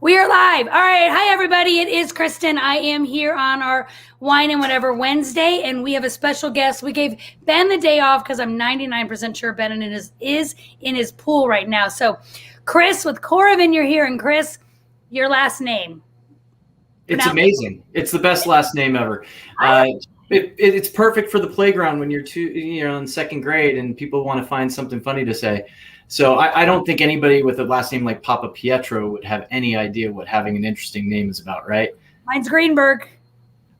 We are live. All right. Hi, everybody. It is Kristen. I am here on our Wine and Whatever Wednesday, and we have a special guest. We gave Ben the day off because I'm 99% sure Ben is in his pool right now. So, Chris with Coravin, you're here. And Chris, your last name. It's amazing. It's the best last name ever. It's perfect for the playground when you're in second grade and people want to find something funny to say. So I don't think anybody with a last name like Papa Pietro would have any idea what having an interesting name is about, right? Mine's Greenberg.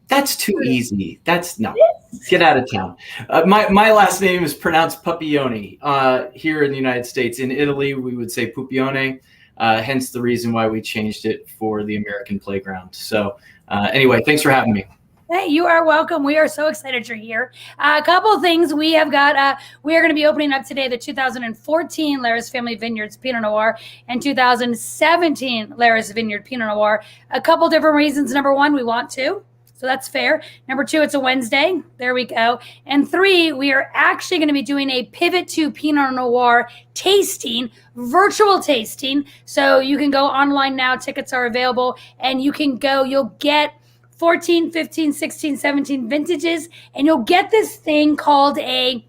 That's too easy. Get out of town. My last name is pronounced Puppione here in the United States. In Italy, we would say Puppione, hence the reason why we changed it for the American playground. So anyway, thanks for having me. Hey, you are welcome. We are so excited you're here. A couple of things we have got. We are going to be opening up today the 2014 Laris Family Vineyards Pinot Noir and 2017 Laris Vineyard Pinot Noir. A couple different reasons. Number one, we want to. So that's fair. Number two, it's a Wednesday. There we go. And three, we are actually going to be doing a Pivot to Pinot Noir tasting, virtual tasting. So you can go online now. Tickets are available. And you can go. You'll get 14, 15, 16, 17 vintages, and you'll get this thing called a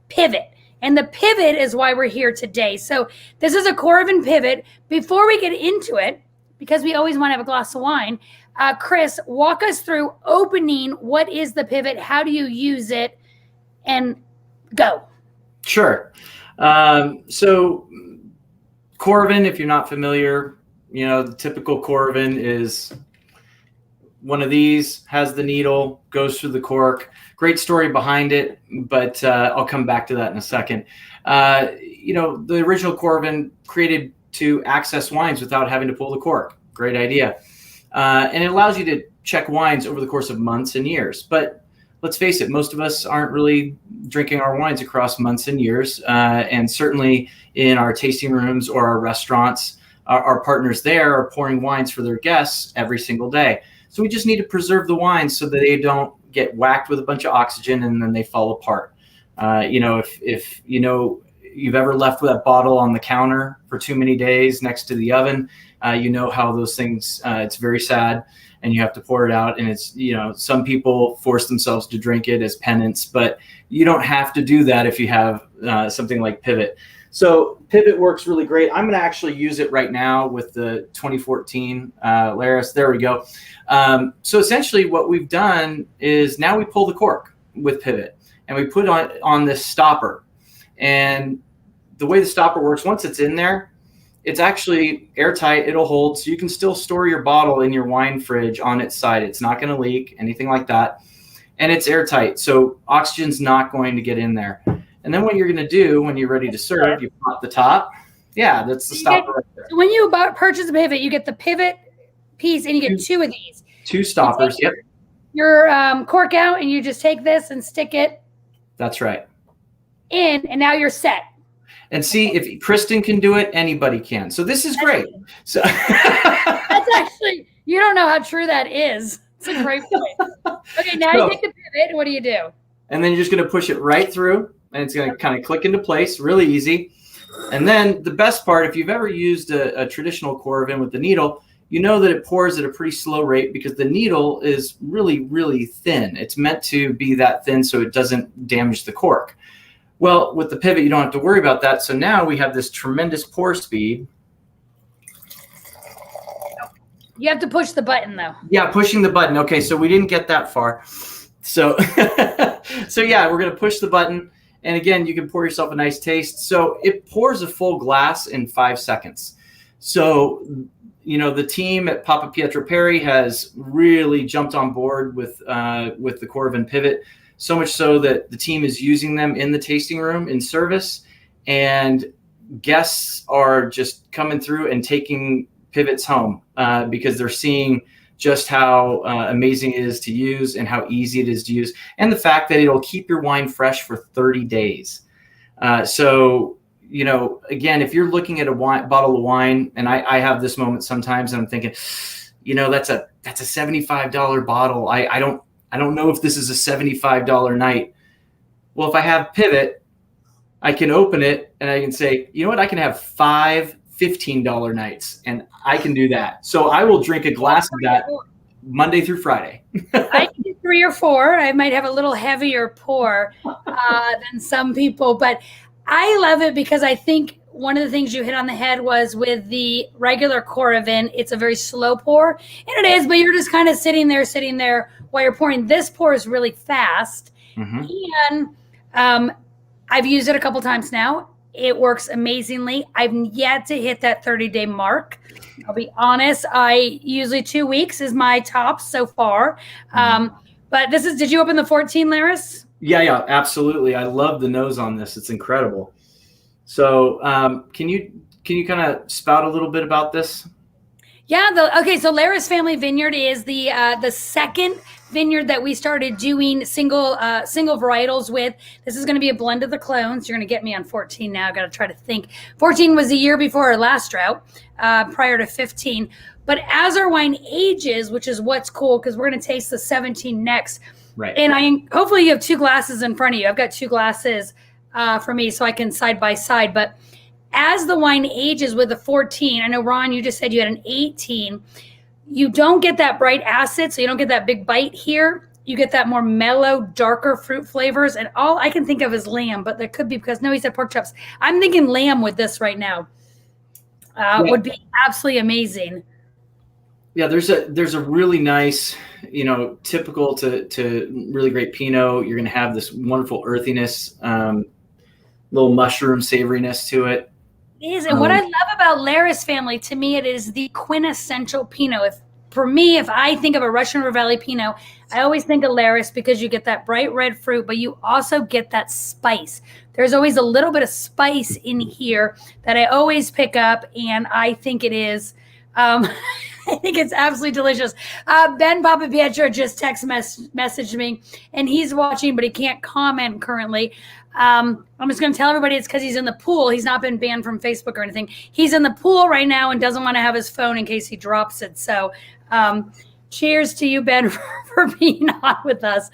pivot. And the pivot is why we're here today. So this is a Coravin Pivot. Before we get into it, because we always want to have a glass of wine, Chris, walk us through opening. What is the pivot? How do you use it? And go. Sure. So Coravin, if you're not familiar, the typical Coravin is one of these, has the needle, goes through the cork. Great story behind it, but I'll come back to that in a second. The original Coravin created to access wines without having to pull the cork. Great idea. And it allows you to check wines over the course of months and years. But let's face it, most of us aren't really drinking our wines across months and years. And certainly in our tasting rooms or our restaurants, our partners there are pouring wines for their guests every single day. So we just need to preserve the wines so that they don't get whacked with a bunch of oxygen and then they fall apart. If you've ever left with that bottle on the counter for too many days next to the oven, how those things, it's very sad and you have to pour it out. And it's, some people force themselves to drink it as penance, but you don't have to do that if you have something like Pivot. So Pivot works really great. I'm going to actually use it right now with the 2014 Laris. There we go. So essentially what we've done is now we pull the cork with Pivot and we put on this stopper. And the way the stopper works, once it's in there, it's actually airtight. It'll hold. So you can still store your bottle in your wine fridge on its side. It's not going to leak, anything like that. And it's airtight. So oxygen's not going to get in there. And then what you're going to do when you're ready to serve, you pop the top. Yeah, that's the stopper right there. When you purchase a Pivot, you get the Pivot piece and you get two of these. Two stoppers, yep. Your cork out and you just take this and stick it. That's right. In, and now you're set. And see, if Kristen can do it, anybody can. So this is great. So that's actually, you don't know how true that is. It's a great point. Okay, now you take the Pivot, and what do you do? And then you're just going to push it right through. And it's going to kind of click into place, really easy. And then the best part, if you've ever used a traditional Coravin with the needle, you know that it pours at a pretty slow rate because the needle is really, really thin. It's meant to be that thin so it doesn't damage the cork. Well, with the Pivot, you don't have to worry about that. So now we have this tremendous pour speed. You have to push the button, though. Yeah, pushing the button. Okay, so we didn't get that far. So, yeah, we're going to push the button. And again, you can pour yourself a nice taste. So it pours a full glass in 5 seconds. So, the team at Papa Pietro Perry has really jumped on board with the Coravin Pivot, so much so that the team is using them in the tasting room in service. And guests are just coming through and taking Pivots home because they're seeing just how amazing it is to use and how easy it is to use. And the fact that it'll keep your wine fresh for 30 days. So, again, if you're looking at a bottle of wine, and I have this moment sometimes, and I'm thinking, that's a $75 bottle. I don't know if this is a $75 night. Well, if I have Pivot, I can open it and I can say, you know what? I can have 5 $15 nights, and I can do that. So I will drink a glass of that Monday through Friday. I can do 3 or 4. I might have a little heavier pour than some people, but I love it because I think one of the things you hit on the head was with the regular Coravin, it's a very slow pour, and it is, but you're just kind of sitting there while you're pouring. This pour is really fast, and I've used it a couple times now. It works amazingly. I've yet to hit that 30-day mark. I'll be honest. I usually 2 weeks is my top so far. But did you open the 14, Laris? Yeah, absolutely. I love the nose on this. It's incredible. So can you kind of spout a little bit about this? Yeah. So Laris Family Vineyard is the second vineyard that we started doing single varietals with. This is going to be a blend of the clones. You're going to get me on 14 now. I've got to try to think. 14 was the year before our last drought, prior to 15. But as our wine ages, which is what's cool, because we're going to taste the 17 next. Right. And hopefully you have 2 glasses in front of you. I've got 2 glasses for me, so I can side by side. But as the wine ages with the 14, I know, Ron, you just said you had an 18. You don't get that bright acid, so you don't get that big bite here. You get that more mellow, darker fruit flavors. And all I can think of is lamb, but that could be because, no, he said pork chops. I'm thinking lamb with this right now. Would be absolutely amazing. Yeah, there's a really nice, typical to really great Pinot. You're going to have this wonderful earthiness, little mushroom savoriness to it. It is. And what I love about Laris Family, to me, it is the quintessential Pinot. If I think of a Russian River Valley Pinot, I always think of Laris because you get that bright red fruit, but you also get that spice. There's always a little bit of spice in here that I always pick up, and I think it is. I think it's absolutely delicious. Ben Papapietro just messaged me, and he's watching, but he can't comment currently. I'm just going to tell everybody it's because he's in the pool. He's not been banned from Facebook or anything. He's in the pool right now and doesn't want to have his phone in case he drops it. So cheers to you, Ben, for being on with us.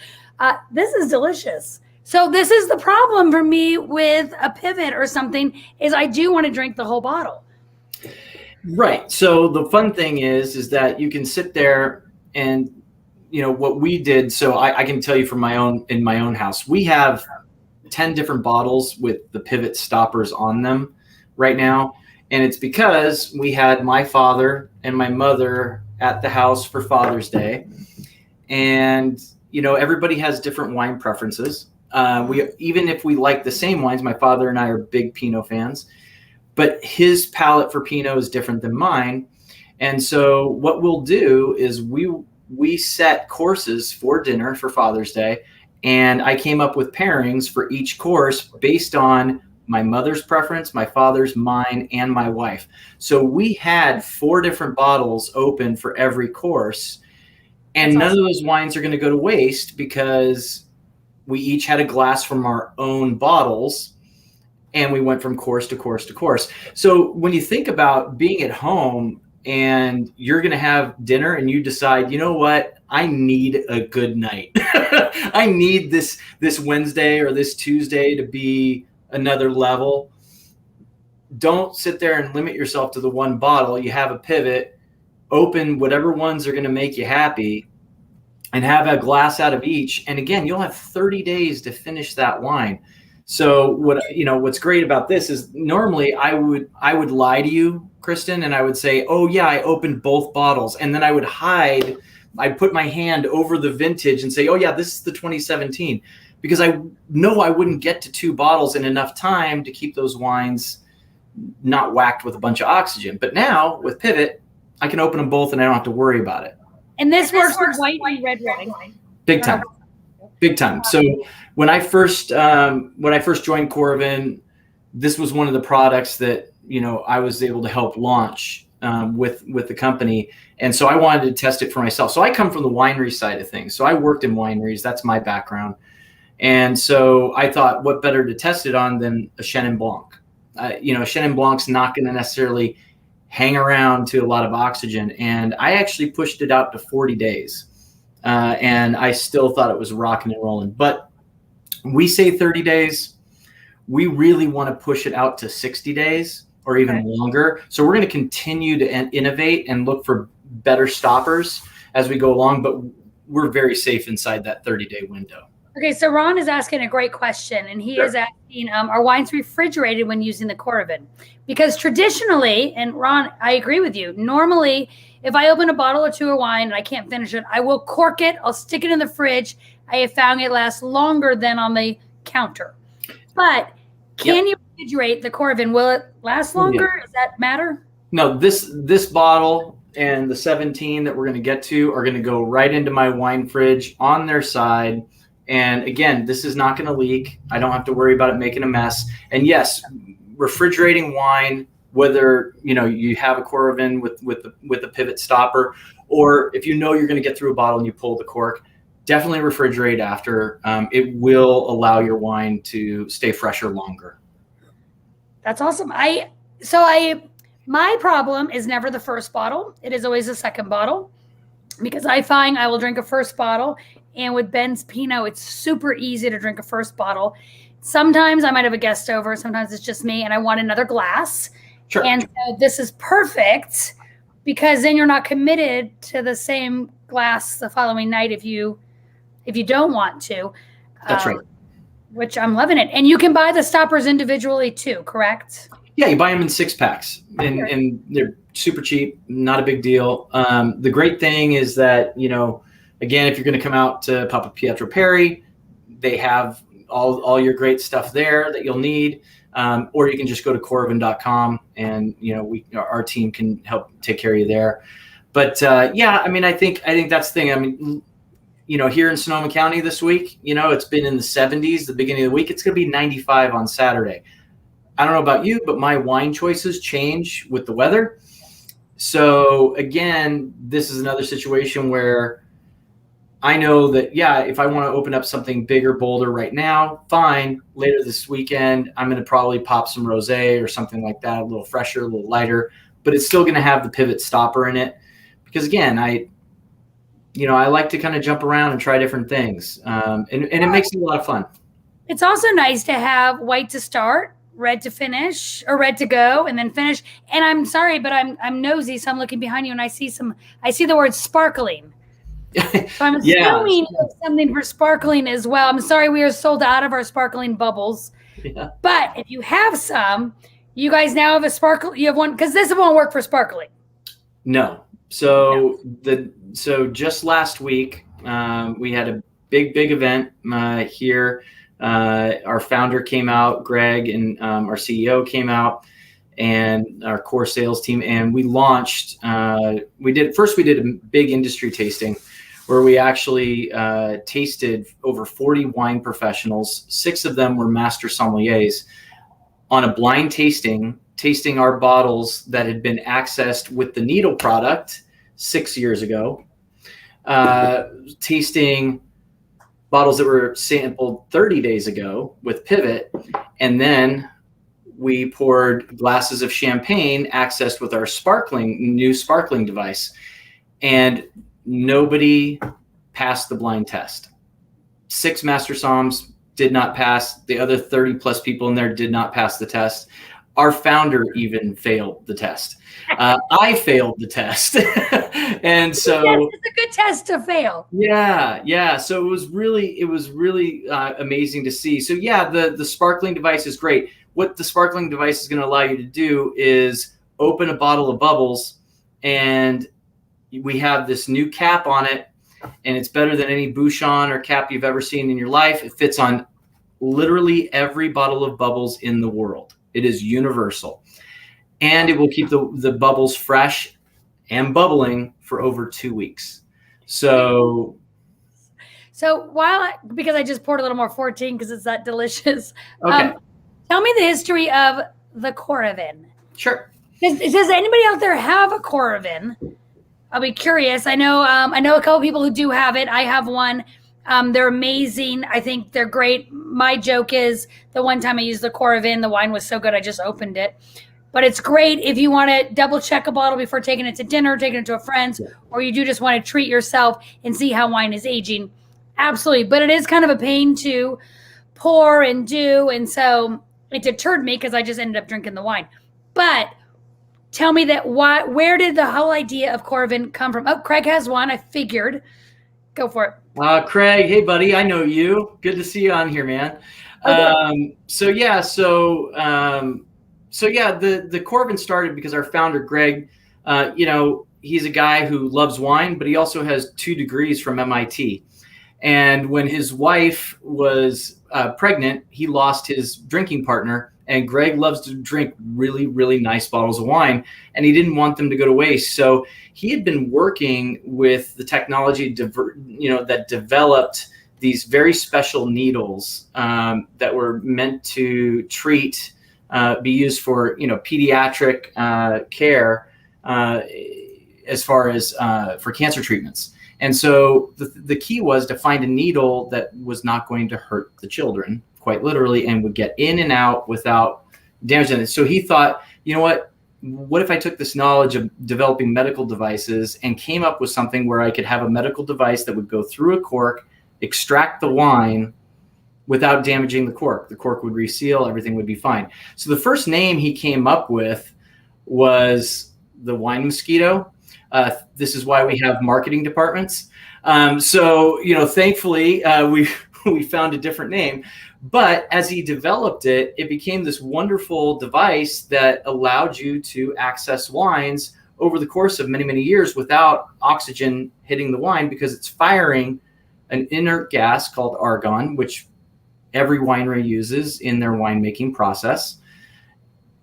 This is delicious. So this is the problem for me with a pivot or something, is I do want to drink the whole bottle. Right. So the fun thing is that you can sit there and, what we did. So I can tell you from in my own house, we have 10 different bottles with the pivot stoppers on them right now. And it's because we had my father and my mother at the house for Father's Day. And, everybody has different wine preferences. Even if we like the same wines, my father and I are big Pinot fans, but his palate for Pinot is different than mine. And so what we'll do is we set courses for dinner for Father's Day. And I came up with pairings for each course based on my mother's preference, my father's, mine, and my wife. So we had 4 different bottles open for every course. And none of those wines are going to go to waste because we each had a glass from our own bottles. And we went from course to course to course. So when you think about being at home and you're going to have dinner and you decide, you know what, I need a good night. I need this Wednesday or this Tuesday to be another level. Don't sit there and limit yourself to the one bottle. You have a pivot, open whatever ones are going to make you happy and have a glass out of each. And again, you'll have 30 days to finish that wine. So what's great about this is normally I would lie to you, Kristen, and I would say, oh yeah, I opened both bottles. And then I'd put my hand over the vintage and say, oh yeah, this is the 2017, because I know I wouldn't get to 2 bottles in enough time to keep those wines not whacked with a bunch of oxygen. But now with Pivot, I can open them both and I don't have to worry about it. And this works with white and red wine. Big time. Big time. So when I first joined Coravin, this was one of the products that, I was able to help launch with the company. And so I wanted to test it for myself. So I come from the winery side of things. So I worked in wineries. That's my background. And so I thought, what better to test it on than a Chenin Blanc? Chenin Blanc's not going to necessarily hang around to a lot of oxygen. And I actually pushed it out to 40 days. And I still thought it was rocking and rolling. But we say 30 days. We really want to push it out to 60 days or even longer. So we're going to continue to innovate and look for better stoppers as we go along, but we're very safe inside that 30-day window. Okay, so Ron is asking a great question, and he is asking, are wines refrigerated when using the Coravin? Because traditionally, and Ron, I agree with you, normally if I open a bottle or two of wine and I can't finish it, I will cork it, I'll stick it in the fridge. I have found it lasts longer than on the counter. But can you refrigerate the Coravin? Will it last longer? Does that matter? No, this bottle and the 17 that we're going to get to are going to go right into my wine fridge on their side. And again, this is not going to leak. I don't have to worry about it making a mess. And yes, refrigerating wine, whether you have a Coravin with a pivot stopper, or if you're going to get through a bottle and you pull the cork, definitely refrigerate after. It will allow your wine to stay fresher longer. That's awesome. My problem is never the first bottle. It is always the second bottle, because I find I will drink a first bottle. And with Ben's Pinot, it's super easy to drink a first bottle. Sometimes I might have a guest over. Sometimes it's just me and I want another glass. Sure. And so this is perfect, because then you're not committed to the same glass the following night if you don't want to. That's right. Which I'm loving it. And you can buy the stoppers individually too, correct? Yeah, you buy them in 6-packs, and they're super cheap, not a big deal. The great thing is that, again, if you're going to come out to Papa Pietro Perry, they have all your great stuff there that you'll need. Or you can just go to Coravin.com, and our team can help take care of you there. But I think that's the thing. Here in Sonoma County this week, it's been in the 70s the beginning of the week. It's going to be 95 on Saturday. I don't know about you, but my wine choices change with the weather. So again, this is another situation where I know that, if I want to open up something bigger, bolder right now, fine. Later this weekend, I'm going to probably pop some rosé or something like that, a little fresher, a little lighter, but it's still going to have the pivot stopper in it. Because again, I like to kind of jump around and try different things. And it makes it a lot of fun. It's also nice to have white to start, red to finish, or red to go, and then finish. And I'm sorry, but I'm nosy, so I'm looking behind you and I see the word sparkling. So I'm assuming something for sparkling as well. I'm sorry, we are sold out of our sparkling bubbles. Yeah. But if you have some, you guys now have a sparkle. You have one, because this won't work for sparkling. No. So just last week, we had a big event here. Our founder came out, Greg, and our CEO came out, and our core sales team, and we launched. We did a big industry tasting, where we actually tasted over 40 wine professionals. 6 of them were master sommeliers on a blind tasting our bottles that had been accessed with the needle product 6 years ago, tasting bottles that were sampled 30 days ago with Pivot, and then we poured glasses of champagne accessed with our new sparkling device, and nobody passed the blind test. 6 master somms did not pass. The other 30 plus people in there did not pass the test. Our founder even failed the test. I failed the test. And so it's a good test to fail. Yeah. So it was really amazing to see. So the sparkling device is great. What the sparkling device is going to allow you to do is open a bottle of bubbles, and we have this new cap on it, and it's better than any Bouchon or cap you've ever seen in your life. It fits on literally every bottle of bubbles in the world. It is universal, and it will keep the bubbles fresh and bubbling for over 2 weeks. So because I just poured a little more 14 because it's that delicious. Okay. Tell me the history of the Coravin. Sure. Does anybody out there have a Coravin? I'll be curious. I know a couple people who do have it. I have one. They're amazing. I think they're great. My joke is the one time I used the Coravin, the wine was so good I just opened it. But it's great if you want to double check a bottle before taking it to dinner, taking it to a friend's, or you do just want to treat yourself and see how wine is aging. Absolutely. But it is kind of a pain to pour and do. And so it deterred me because I just ended up drinking the wine. But tell me where did the whole idea of Coravin come from? Oh, Craig has one. I figured. Go for it. Craig, hey buddy, I know you. Good to see you on here, man. Okay. The Coravin started because our founder Greg, he's a guy who loves wine, but he also has 2 degrees from MIT. And when his wife was pregnant, he lost his drinking partner. And Greg loves to drink really, really nice bottles of wine, and he didn't want them to go to waste. So he had been working with the technology, that developed these very special needles that were meant to treat, be used for, pediatric care as far as for cancer treatments. And so the key was to find a needle that was not going to hurt the children, quite literally, and would get in and out without damaging it. So he thought, you know what if I took this knowledge of developing medical devices and came up with something where I could have a medical device that would go through a cork, extract the wine without damaging the cork. The cork would reseal, everything would be fine. So the first name he came up with was the wine mosquito. This is why we have marketing departments. Thankfully, we found a different name. But as he developed it, it became this wonderful device that allowed you to access wines over the course of many, many years without oxygen hitting the wine, because it's firing an inert gas called argon, which every winery uses in their winemaking process,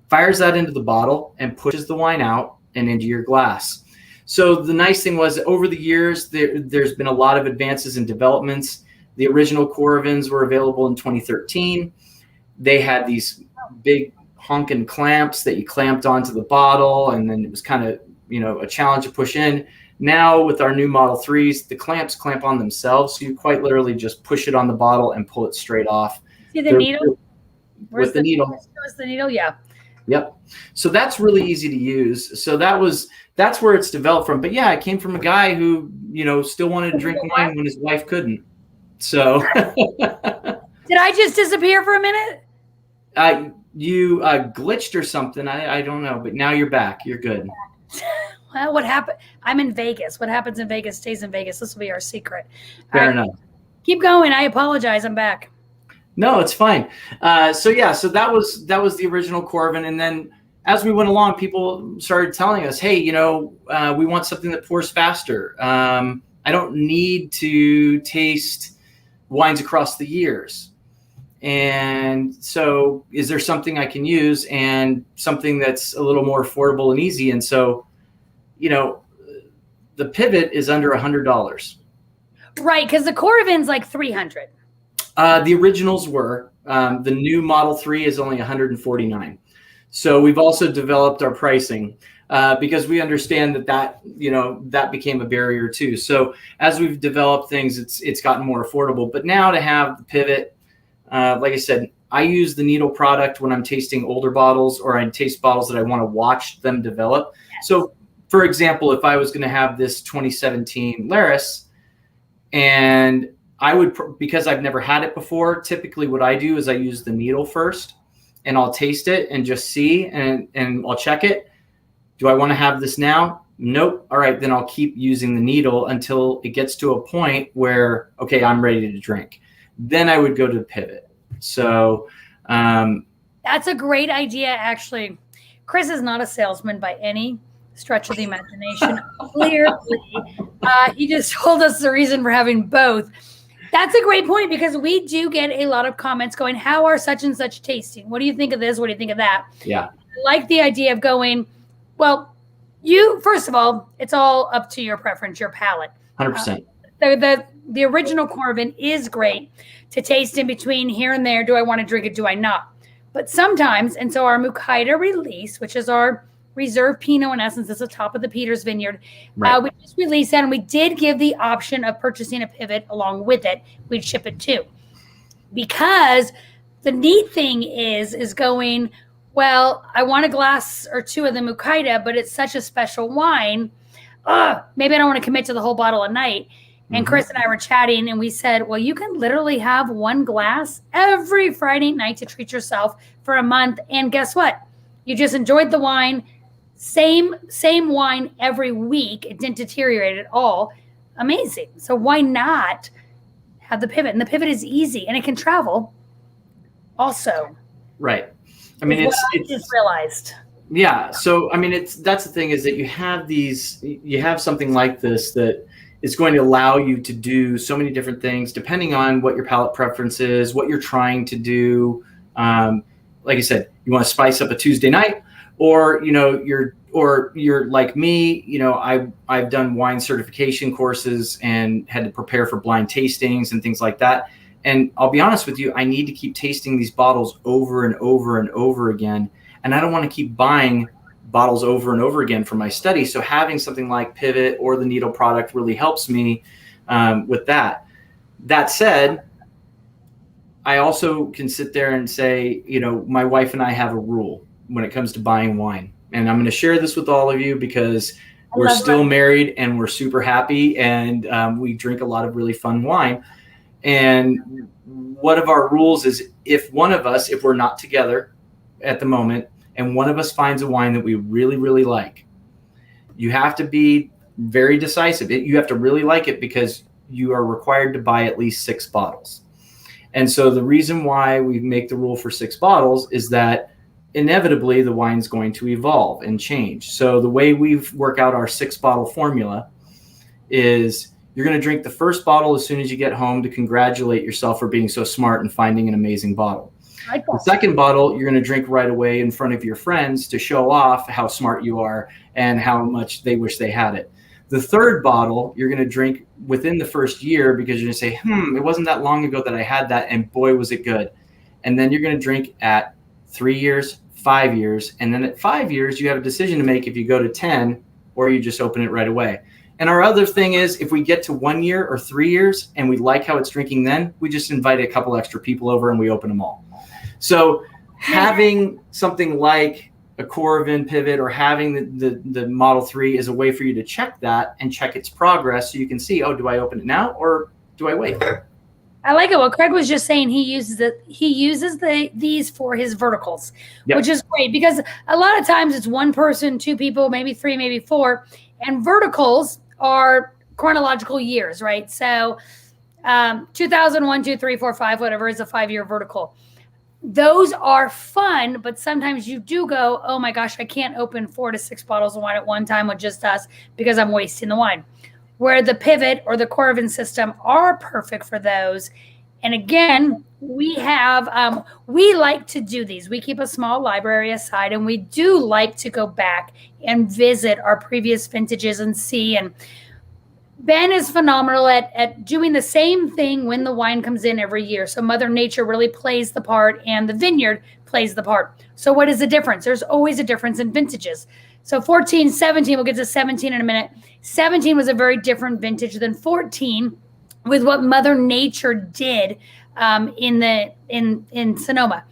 fires that into the bottle and pushes the wine out and into your glass. So the nice thing was, over the years, there's been a lot of advances and developments. The original Coravins were available in 2013. They had these big honking clamps that you clamped onto the bottle, and then it was kind of, a challenge to push in. Now with our new Model 3s, the clamps clamp on themselves. So you quite literally just push it on the bottle and pull it straight off. See the needle? With the needle. Where's the needle? Yeah. Yep. So that's really easy to use. So that's where it's developed from. But yeah, it came from a guy who, still wanted to drink wine when his wife couldn't. So did I just disappear for a minute? You glitched or something. I don't know, but now you're back. You're good. Well, what happened? I'm in Vegas. What happens in Vegas stays in Vegas. This will be our secret. Fair enough. Keep going. I apologize. I'm back. No, it's fine. So that was the original Coravin. And then as we went along, people started telling us, hey, we want something that pours faster. I don't need to taste wines across the years. And so is there something I can use, and something that's a little more affordable and easy? And so, the Pivot is under $100. Right, because the Coravin's like $300. The originals were. The new Model 3 is only $149. So we've also developed our pricing because we understand that became a barrier too. So as we've developed things, it's gotten more affordable. But now to have the Pivot, like I said, I use the needle product when I'm tasting older bottles, or I taste bottles that I want to watch them develop. Yes. So for example, if I was going to have this 2017 Laris, and I would, because I've never had it before, typically what I do is I use the needle first, and I'll taste it and just see, and I'll check it. Do I want to have this now? Nope. All right, then I'll keep using the needle until it gets to a point where, okay, I'm ready to drink. Then I would go to the Pivot. So that's a great idea, actually. Chris is not a salesman by any stretch of the imagination. Clearly, he just told us the reason for having both. That's a great point, because we do get a lot of comments going, how are such and such tasting? What do you think of this? What do you think of that? Yeah. I like the idea of going, well, first of all, it's all up to your preference, your palate. 100%. The original Coravin is great to taste in between here and there. Do I want to drink it? Do I not? But sometimes, and so our Mukaida release, which is our Reserve Pinot, in essence, is the top of the Peters Vineyard. Right. We just released that, and we did give the option of purchasing a Pivot along with it. We'd ship it too. Because the neat thing is going, well, I want a glass or two of the Mukaida, but it's such a special wine. Maybe I don't want to commit to the whole bottle a night. And Chris and I were chatting, and we said, well, you can literally have one glass every Friday night to treat yourself for a month. And guess what? You just enjoyed the wine, same wine every week. It didn't deteriorate at all. Amazing. So why not have the pivot? And the pivot is easy and it can travel also. Right. I mean, I just realized. Yeah. So, I mean, that's the thing, is that you have something like this that is going to allow you to do so many different things depending on what your palate preference is, what you're trying to do. Like I said, you want to spice up a Tuesday night, or, you're like me, I've done wine certification courses and had to prepare for blind tastings and things like that. And I'll be honest with you, I need to keep tasting these bottles over and over and over again. And I don't want to keep buying bottles over and over again for my study. So having something like Pivot or the Needle product really helps me with that. That said, I also can sit there and say, my wife and I have a rule when it comes to buying wine. And I'm going to share this with all of you because we're still married and we're super happy, and we drink a lot of really fun wine. And one of our rules is if we're not together at the moment and one of us finds a wine that we really, really like, you have to be very decisive. You have to really like it because you are required to buy at least 6 bottles. And so the reason why we make the rule for 6 bottles is that inevitably the wine's going to evolve and change. So the way we work out our 6-bottle formula is you're going to drink the first bottle as soon as you get home to congratulate yourself for being so smart and finding an amazing bottle. The second bottle, you're going to drink right away in front of your friends to show off how smart you are and how much they wish they had it. The third bottle, you're going to drink within the first year because you're going to say, it wasn't that long ago that I had that, and boy, was it good. And then you're going to drink at 3 years, 5 years, and then at 5 years, you have a decision to make if you go to 10 or you just open it right away. And our other thing is, if we get to 1 year or 3 years and we like how it's drinking, then we just invite a couple extra people over and we open them all. So having something like a Coravin Pivot or having the Model 3 is a way for you to check that and check its progress, so you can see, do I open it now or do I wait? I like it. What Craig was just saying, he uses these for his verticals, which is great because a lot of times it's one person, 2 people, maybe 3, maybe 4, and verticals are chronological years, right? So 2001, 2, 3, 4, 5, whatever is a 5-year vertical. Those are fun, but sometimes you do go, oh my gosh, I can't open 4 to 6 bottles of wine at one time with just us because I'm wasting the wine. Where the Pivot or the Coravin system are perfect for those. And again, we like to do these. We keep a small library aside, and we do like to go back and visit our previous vintages and see. And Ben is phenomenal at doing the same thing when the wine comes in every year. So Mother Nature really plays the part and the vineyard plays the part. So what is the difference? There's always a difference in vintages. So 14, 17, we'll get to 17 in a minute. 17 was a very different vintage than 14 with what Mother Nature did in Sonoma.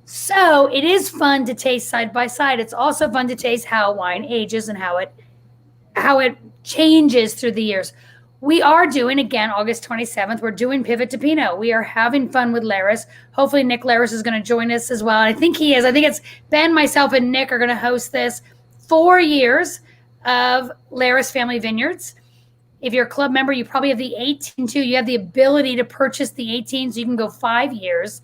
So it is fun to taste side by side. It's also fun to taste how wine ages and how it changes through the years. We are doing, again, August 27th, we're doing Pivot to Pinot. We are having fun with Laris. Hopefully Nick Laris is going to join us as well. I think he is. I think it's Ben, myself, and Nick are going to host this 4 years of Laris Family Vineyards. If you're a club member, you probably have the 18 too. You have the ability to purchase the 18, so you can go 5 years.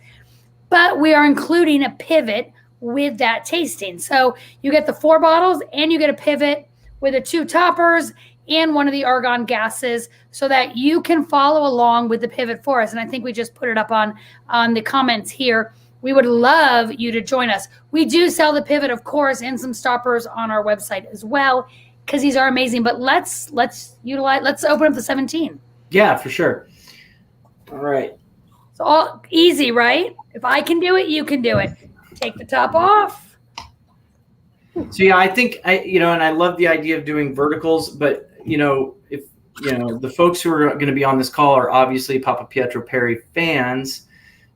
But we are including a Pivot with that tasting. So you get the 4 bottles and you get a Pivot with the 2 toppers and one of the argon gases so that you can follow along with the Pivot for us. And I think we just put it up on the comments here. We would love you to join us. We do sell the Pivot, of course, and some stoppers on our website as well because these are amazing. But let's open up the 17. Yeah, for sure. All right. It's all easy, right? If I can do it, you can do it. Take the top off. So yeah, I think and I love the idea of doing verticals, but if the folks who are going to be on this call are obviously Papa Pietro Perry fans.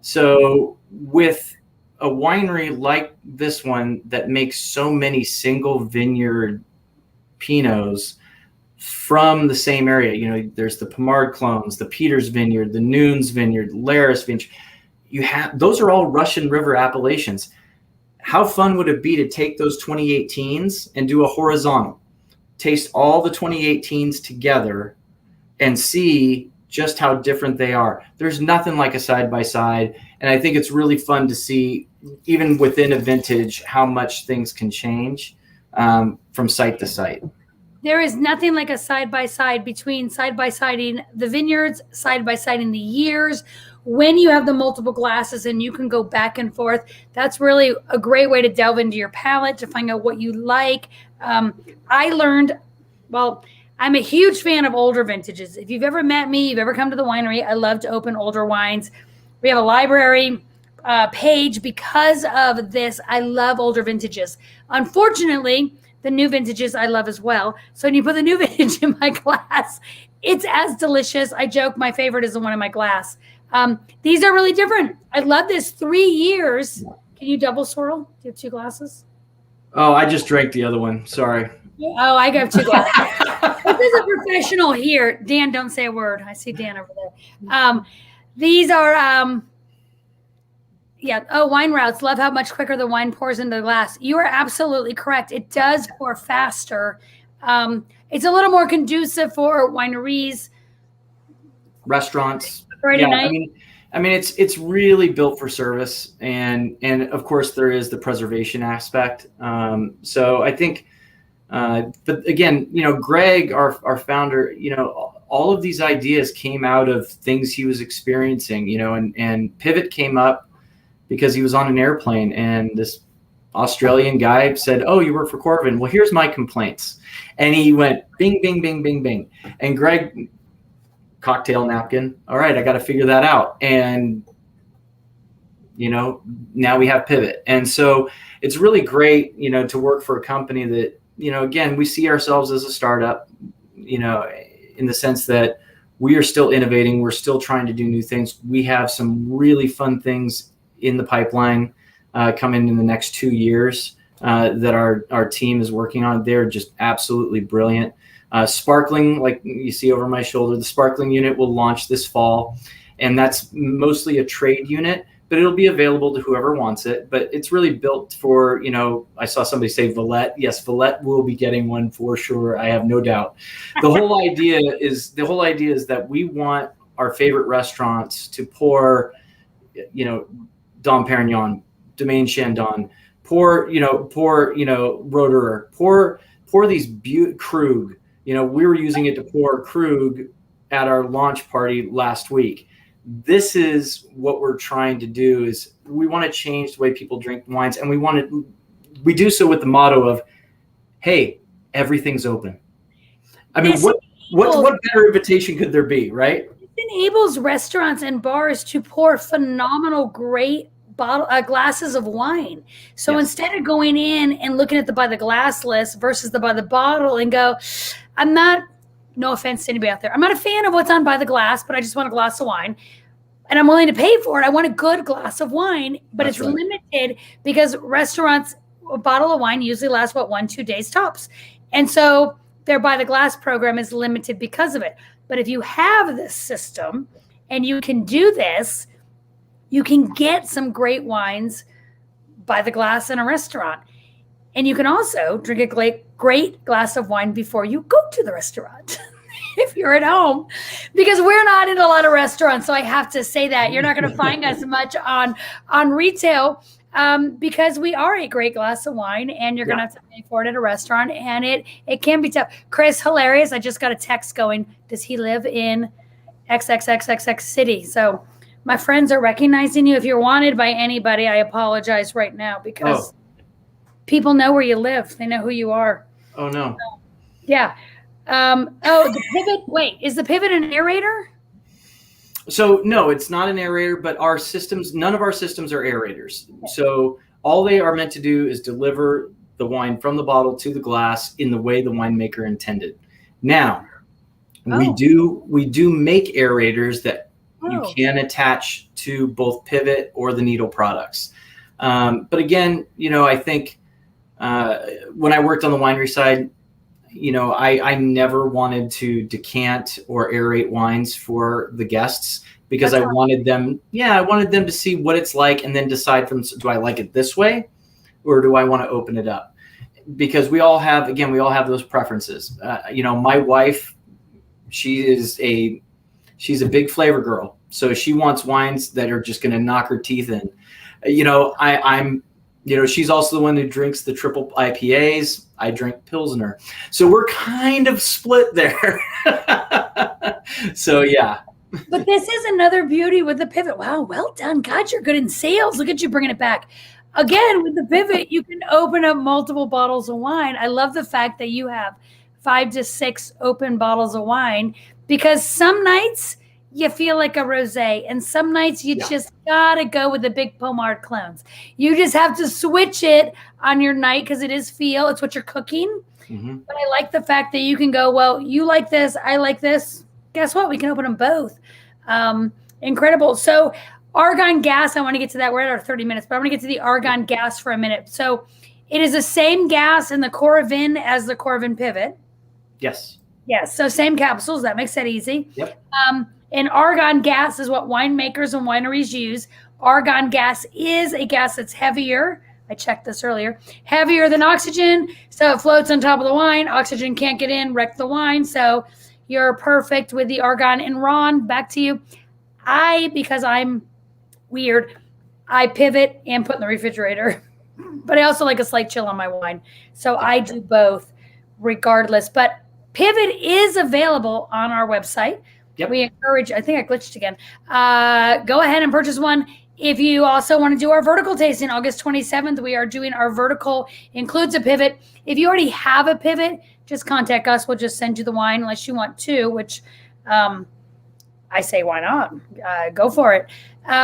So with a winery like this one that makes so many single vineyard Pinots from the same area, there's the Pomard clones, the Peters Vineyard, the Nunes Vineyard, Laris Vineyard. Those are all Russian River appellations. how fun would it be to take those 2018s and do a horizontal, taste all the 2018s together and see just how different they are. There's nothing like a side-by-side. And I think it's really fun to see, even within a vintage, how much things can change from site to site. There is nothing like a side-by-side between side-by-siding the vineyards, side-by-siding the years. When you have the multiple glasses and you can go back and forth, that's really a great way to delve into your palate, to find out what you like. I learned, well, I'm a huge fan of older vintages. If you've ever met me, you've ever come to the winery, I love to open older wines. We have a library page because of this. I love older vintages. Unfortunately, the new vintages I love as well. So when you put the new vintage in my glass, it's as delicious. I joke my favorite is the one in my glass. These are really different. I love this. 3 years. Can you double swirl? Do you have 2 glasses? Oh, I just drank the other one. Sorry. Oh, I got 2 glasses. This is a professional here. Dan, don't say a word. I see Dan over there. These are, wine routes. Love how much quicker the wine pours into the glass. You are absolutely correct. It does pour faster. It's a little more conducive for wineries, restaurants. Friday night. I mean, it's really built for service, and of course there is the preservation aspect. So I think, but again, Greg, our founder, all of these ideas came out of things he was experiencing, and Pivot came up because he was on an airplane and this Australian guy said, "Oh, you work for Coravin. Well, here's my complaints." And he went bing, bing, bing, bing, bing. And Greg, cocktail napkin. All right, I got to figure that out. And, now we have Pivot. And so it's really great, to work for a company that, again, we see ourselves as a startup, in the sense that we are still innovating. We're still trying to do new things. We have some really fun things in the pipeline coming in the next 2 years that our team is working on. They're just absolutely brilliant. Sparkling, like you see over my shoulder, the sparkling unit will launch this fall, and that's mostly a trade unit, but it'll be available to whoever wants it. But it's really built for, I saw somebody say Valette. Yes, Valette will be getting one for sure. I have no doubt. The whole idea is that we want our favorite restaurants to pour, Dom Perignon, Domaine Chandon, pour Roederer, pour these Krug. We were using it to pour Krug at our launch party last week. This is what we're trying to do, is we want to change the way people drink wines, and we do so with the motto of, hey, everything's open. I mean, what better invitation could there be, right? It enables restaurants and bars to pour phenomenal, great glasses of wine. So Yes. Instead of going in and looking at the by the glass list versus the by the bottle and go, I'm not, no offense to anybody out there, I'm not a fan of what's on by the glass, but I just want a glass of wine and I'm willing to pay for it. I want a good glass of wine, but That's it's right. limited because restaurants, a bottle of wine usually lasts 1-2 days tops. And so their by the glass program is limited because of it. But if you have this system and you can do this, you can get some great wines by the glass in a restaurant. And you can also drink a great glass of wine before you go to the restaurant if you're at home, because we're not in a lot of restaurants. So I have to say that you're not going to find us much on retail because we are a great glass of wine and you're going to have to pay for it at a restaurant. And it can be tough. Chris, hilarious. I just got a text going, does he live in XXXXX city? So my friends are recognizing you. If you're wanted by anybody, I apologize right now because people know where you live. They know who you are. Oh, no. Yeah. The Pivot. Wait, is the Pivot an aerator? So no, it's not an aerator, but our systems, none of our systems are aerators. So all they are meant to do is deliver the wine from the bottle to the glass in the way the winemaker intended. Now, we do make aerators that you can attach to both Pivot or the needle products. But again, I think when I worked on the winery side, I never wanted to decant or aerate wines for the guests because I wanted them to see what it's like and then decide do I like it this way or do I want to open it up? Because we all have those preferences. My wife, she's a big flavor girl. So she wants wines that are just going to knock her teeth in. She's also the one who drinks the triple IPAs. I drink Pilsner. So we're kind of split there. So, yeah. But this is another beauty with the Pivot. Wow, well done. God, you're good in sales. Look at you bringing it back. Again, with the Pivot, you can open up multiple bottles of wine. I love the fact that you have 5 to 6 open bottles of wine, because some nights you feel like a rosé, and some nights you just gotta go with the big Pomard clones. You just have to switch it on your night because it's what you're cooking. Mm-hmm. But I like the fact that you can go, well, you like this, I like this. Guess what? We can open them both. Incredible. So argon gas, I want to get to that. We're at our 30 minutes, but I want to get to the argon gas for a minute. So it is the same gas in the Coravin as the Coravin Pivot. Yes. Yes. So same capsules. That makes that easy. Yep. And argon gas is what winemakers and wineries use. Argon gas is a gas that's heavier. I checked this earlier. Heavier than oxygen. So it floats on top of the wine. Oxygen can't get in, wreck the wine. So you're perfect with the argon. And Ron, back to you. Because I'm weird, I pivot and put in the refrigerator. But I also like a slight chill on my wine. So I do both regardless. But Pivot is available on our website. Yep. We encourage, I think I glitched again. Go ahead and purchase one. If you also want to do our vertical tasting, August 27th, we are doing our vertical, includes a Pivot. If you already have a Pivot, just contact us. We'll just send you the wine unless you want two, which I say, why not? Go for it.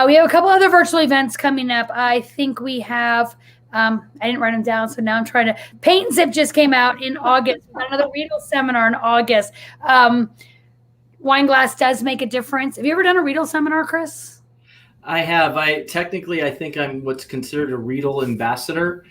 We have a couple other virtual events coming up. I think we have, I didn't write them down, so now I'm trying to. Paint and Sip just came out in August. Another Riedel seminar in August. Wine glass does make a difference. Have you ever done a Riedel seminar, Chris? I have. I think I'm what's considered a Riedel ambassador.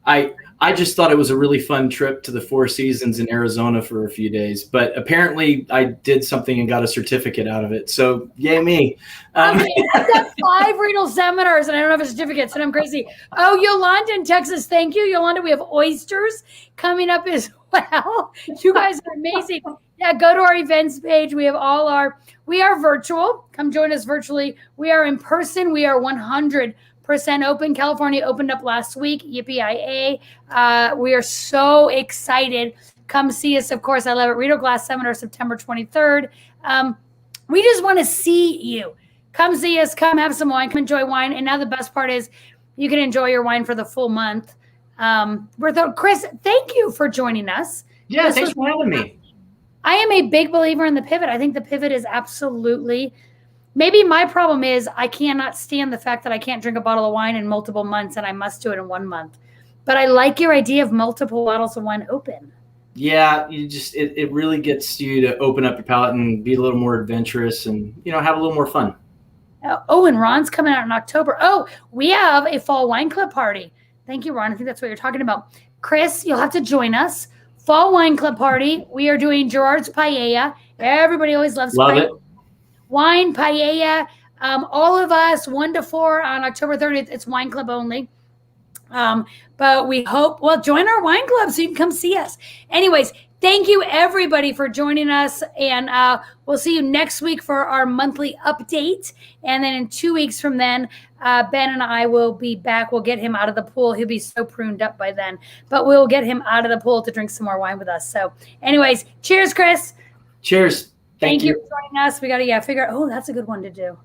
I just thought it was a really fun trip to the Four Seasons in Arizona for a few days, but apparently I did something and got a certificate out of it. So yay me. I've got 5 Riedel seminars and I don't have a certificate, and I'm crazy. Oh, Yolanda in Texas. Thank you, Yolanda. We have oysters coming up as well. You guys are amazing. Yeah, go to our events page. We are virtual. Come join us virtually. We are in person. We are 100% open. California opened up last week. Yippee-yi-yay. We are so excited. Come see us. Of course, I love it. Riedel Glass Seminar, September 23rd. We just want to see you. Come see us. Come have some wine. Come enjoy wine. And now the best part is you can enjoy your wine for the full month. Chris, thank you for joining us. Yeah, thanks for having me. I am a big believer in the Pivot. I think the Pivot is absolutely. Maybe my problem is I cannot stand the fact that I can't drink a bottle of wine in multiple months, and I must do it in 1 month. But I like your idea of multiple bottles of wine open. Yeah, it really gets you to open up your palate and be a little more adventurous and, have a little more fun. Oh, and Ron's coming out in October. Oh, we have a fall wine club party. Thank you, Ron. I think that's what you're talking about. Chris, you'll have to join us. Fall wine club party. We are doing Gerard's Paella. Everybody always loves paella. It. Wine, paella, all of us, 1 to 4 on October 30th. It's wine club only. But we hope, join our wine club so you can come see us. Anyways, thank you everybody for joining us. And we'll see you next week for our monthly update. And then in 2 weeks from then, Ben and I will be back. We'll get him out of the pool. He'll be so pruned up by then. But we'll get him out of the pool to drink some more wine with us. So anyways, cheers, Chris. Cheers. Thank you for joining us. We got to figure out, that's a good one to do.